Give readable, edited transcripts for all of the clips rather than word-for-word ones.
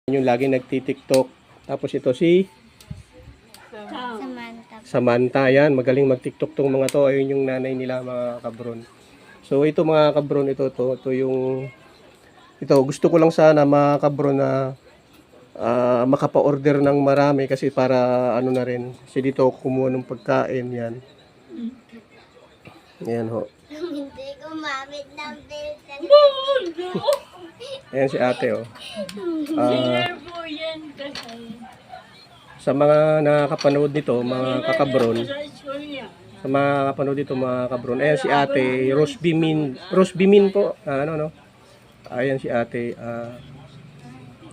Yung lagi nagti-TikTok. Tapos ito si Samantha. Yan, magaling mag-TikTok tong mga to. Ayun yung nanay nila, mga kabron. So ito mga kabron, ito yung gusto ko lang sana mga kabron na makapa-order ng marami kasi para ano na rin. Kasi dito ako kumuha ng pagkain. Yan. Yan ho. Hindi ko mamit ng bill. Ayan si ate oh. Share po yan kasi. Sa mga nakakapanood nito, mga kakabron, sa mga nakakapanood dito mga kabron, ayan si ate, Rose Bimin po, no? Ayan si ate,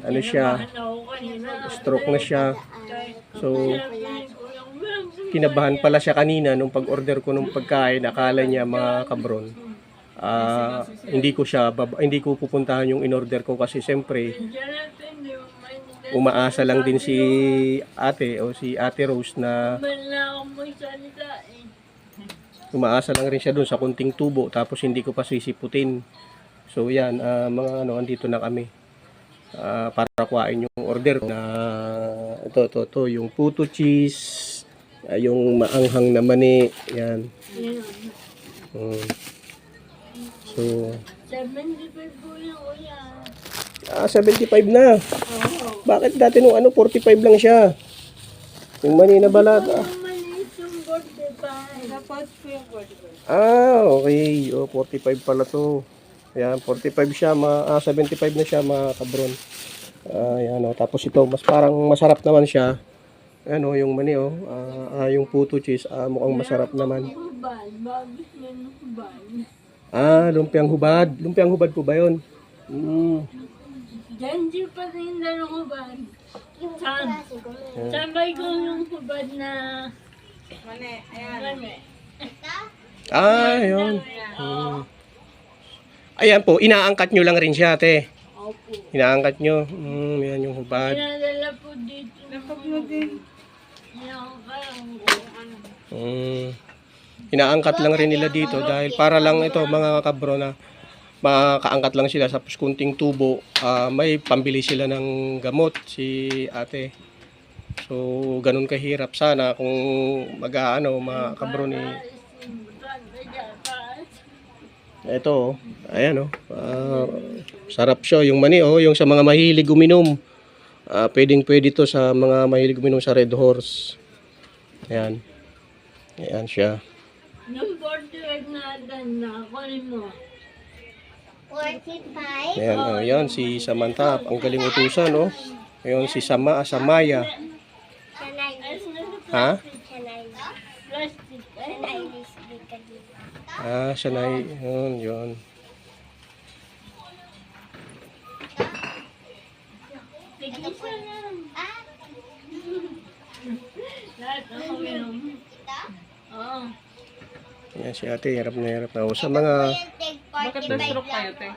ano siya, stroke na siya. So, kinabahan pala siya kanina nung pag-order ko ng pagkain, akala niya mga kabron, hindi ko pupuntahan yung in-order ko kasi siyempre, umaasa lang din si ate o si ate Rose na umaasa lang rin siya dun sa kunting tubo tapos hindi ko pa sisiputin. So yan, mga andito na kami para kuhain yung order na ito yung puto cheese, yung maanghang na mani, yan. So 75 po yung kuya. 75 na. Bakit dati nung 45 lang siya? Yung mani na balat. Maliit yung 45. Dapat po yung 45. Okay. 45 pala to. Ayan, 45 siya. 75 na siya mga kabron. Ayan, tapos ito, parang masarap naman siya. Ayan yung mani yung puto cheese. Mukhang masarap naman. Hubad. Bagis na ng hubad. Lumpiang hubad. Lumpiang hubad po ba yun? Janji pa rin na ng hubad. Sabay ko yung hubad na mani. Yun. Ayan po, inaangkat nyo lang rin siya, ate. Opo. Inaangkat nyo. Yan yung hubad. Pinadala po dito. Napagno din. Inaangkat lang rin nila dito dahil para lang ito mga kabro na makaangkat lang sila sa kunting tubo. May pambili sila ng gamot si ate. So ganun kahirap sana kung mga kabro ni ito. Ayan sarap siya yung mani yung sa mga mahilig uminom. Pwede to sa mga mahilig uminom sa Red Horse. Ayan. Ayan siya. Yung 45 na ganda. Kunin mo. 45? Ayan, yan si Samantha, ang galing utusan, no? Ayun si Samaya. Sanay. Ha? Sanay. Plastic. Sanay. Lisbig ka dito. Sanay. Yun. Tigisa lang. Lahat ako yun. Oo. Ayan si ate, hirap na hirap na. Sa mga Bakit na-stroke kayo, te?